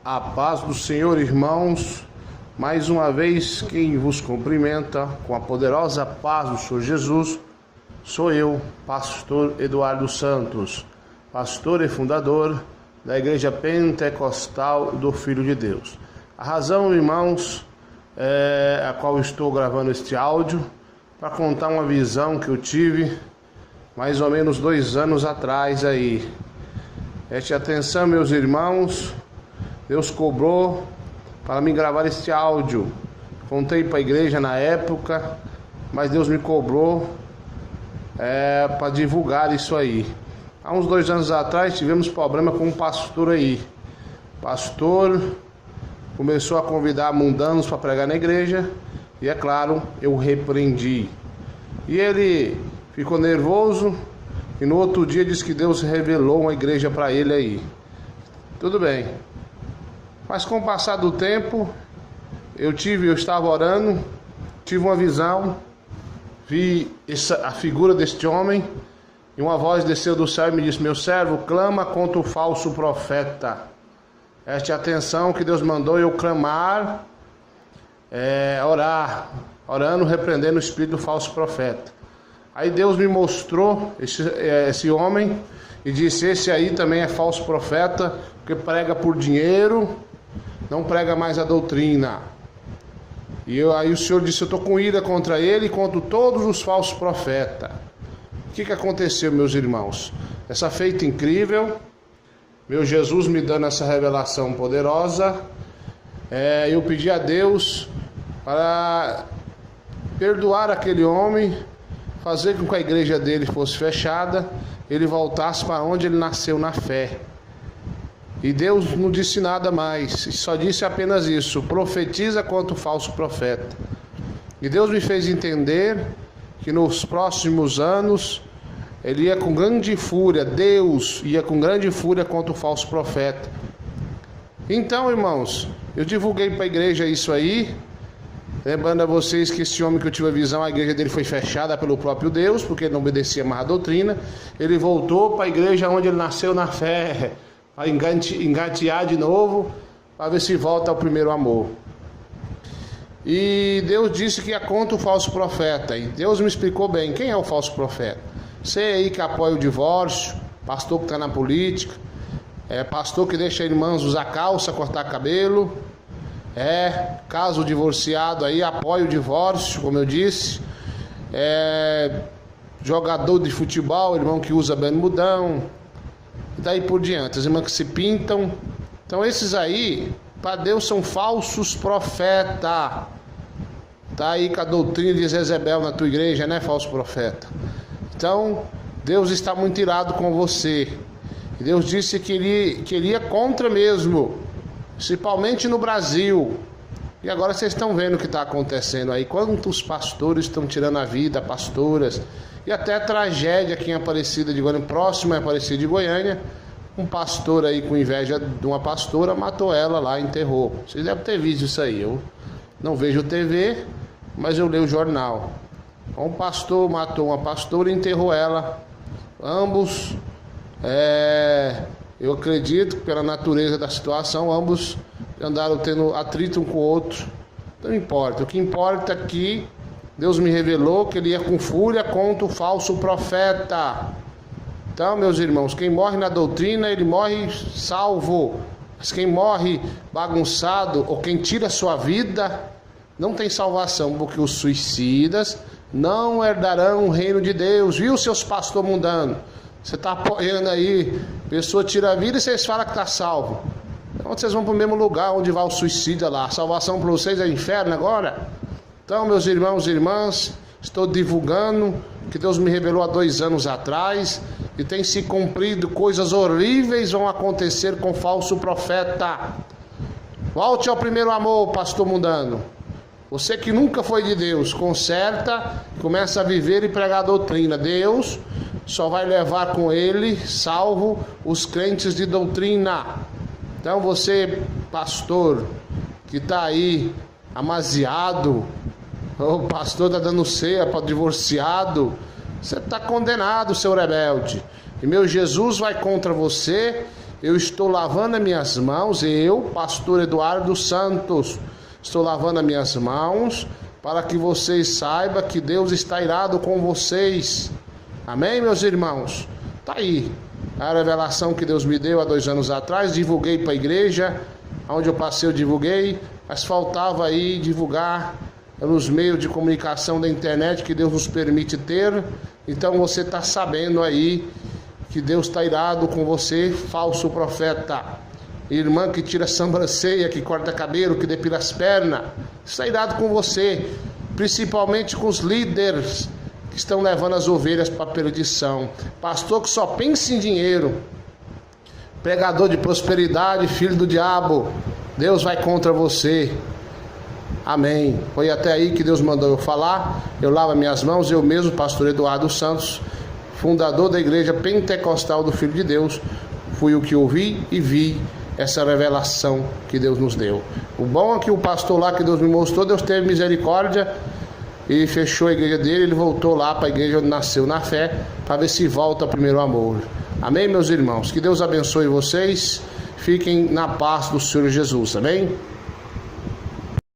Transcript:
A paz do Senhor, irmãos. Mais uma vez, quem vos cumprimenta com a poderosa paz do Senhor Jesus sou eu, pastor Eduardo Santos, pastor e fundador da Igreja Pentecostal do Filho de Deus. A razão, irmãos, a qual estou gravando este áudio, para contar uma visão que eu tive mais ou menos 2 anos atrás aí. Preste atenção, meus irmãos. Deus cobrou para me gravar este áudio. Contei para a igreja na época, mas Deus me cobrou para divulgar isso aí. Há uns 2 anos atrás tivemos problema com um pastor aí. O pastor começou a convidar mundanos para pregar na igreja e, é claro, eu repreendi. E ele ficou nervoso e no outro dia disse que Deus revelou uma igreja para ele aí. Tudo bem. Mas com o passar do tempo, eu estava orando, tive uma visão, vi a figura deste homem, e uma voz desceu do céu e me disse: meu servo, clama contra o falso profeta. Preste atenção que Deus mandou eu clamar, orando, repreendendo o espírito do falso profeta. Aí Deus me mostrou esse homem e disse: esse aí também é falso profeta, porque prega por dinheiro, não prega mais a doutrina. Aí o Senhor disse: eu estou com ira contra ele e contra todos os falsos profetas. O que aconteceu, meus irmãos? Essa feita incrível, meu Jesus me dando essa revelação poderosa, eu pedi a Deus para perdoar aquele homem, fazer com que a igreja dele fosse fechada, ele voltasse para onde ele nasceu na fé. E Deus não disse nada mais, só disse apenas isso: profetiza contra o falso profeta. E Deus me fez entender que nos próximos anos ele ia com grande fúria, Deus ia com grande fúria contra o falso profeta. Então, irmãos, eu divulguei para a igreja isso aí, lembrando a vocês que esse homem que eu tive a visão, a igreja dele foi fechada pelo próprio Deus, porque ele não obedecia mais a doutrina. Ele voltou para a igreja onde ele nasceu na fé, para engatear de novo, para ver se volta ao primeiro amor. E Deus disse que ia contra o falso profeta. E Deus me explicou bem quem é o falso profeta. Você aí que apoia o divórcio, pastor que está na política, pastor que deixa irmãs usar calça, cortar cabelo, caso divorciado aí, apoia o divórcio, como eu disse, jogador de futebol, irmão que usa bermudão, e daí por diante, as irmãs que se pintam. Então esses aí, para Deus, são falsos profetas. Tá aí com a doutrina de Jezebel na tua igreja, né, falso profeta? Então Deus está muito irado com você. Deus disse que ele ia contra mesmo, principalmente no Brasil. E agora vocês estão vendo o que está acontecendo aí. Quantos pastores estão tirando a vida, pastoras. E até tragédia aqui em Aparecida de Goiânia, próximo a Aparecida de Goiânia. Um pastor aí com inveja de uma pastora matou ela lá, enterrou. Vocês devem ter visto isso aí. Eu não vejo TV, mas eu leio o jornal. Um pastor matou uma pastora e enterrou ela. Ambos, eu acredito que pela natureza da situação, ambos andaram tendo atrito um com o outro. Não importa. O que importa é que Deus me revelou que ele ia com fúria contra o falso profeta. Então, meus irmãos, quem morre na doutrina, ele morre salvo. Mas quem morre bagunçado ou quem tira a sua vida, não tem salvação, porque os suicidas não herdarão o reino de Deus. Viu, seus pastores mundanos? Você está apoiando aí, pessoa tira a vida e vocês falam que está salvo. Então vocês vão para o mesmo lugar onde vai o suicida lá. A salvação para vocês é inferno agora? Então, meus irmãos e irmãs, estou divulgando que Deus me revelou há 2 anos atrás e tem se cumprido. Coisas horríveis vão acontecer com falso profeta. Volte ao primeiro amor, pastor mundano. Você que nunca foi de Deus, conserta, começa a viver e pregar a doutrina. Deus só vai levar com ele, salvo, os crentes de doutrina. Então você, pastor, que está aí amaziado, o pastor está dando ceia para divorciado, você está condenado, seu rebelde. E meu Jesus vai contra você Eu estou lavando as minhas mãos, eu, pastor Eduardo Santos, estou lavando as minhas mãos para que vocês saibam que Deus está irado com vocês. Amém, meus irmãos? Tá aí a revelação que Deus me deu há 2 anos atrás. Divulguei para a igreja, onde eu passei eu divulguei, mas faltava aí divulgar nos meios de comunicação da internet que Deus nos permite ter. Então você está sabendo aí que Deus está irado com você, falso profeta. Irmã que tira sobrancelha, que corta cabelo, que depila as pernas, está irado com você, principalmente com os líderes que estão levando as ovelhas para a perdição. Pastor que só pensa em dinheiro, pregador de prosperidade, filho do diabo, Deus vai contra você. Amém. Foi até aí que Deus mandou eu falar. Eu lavo minhas mãos, eu mesmo, pastor Eduardo Santos, fundador da Igreja Pentecostal do Filho de Deus, fui o que ouvi e vi essa revelação que Deus nos deu. O bom é que o pastor lá que Deus me mostrou, Deus teve misericórdia e fechou a igreja dele. Ele voltou lá para a igreja onde nasceu na fé, para ver se volta ao primeiro amor. Amém, meus irmãos? Que Deus abençoe vocês. Fiquem na paz do Senhor Jesus. Amém?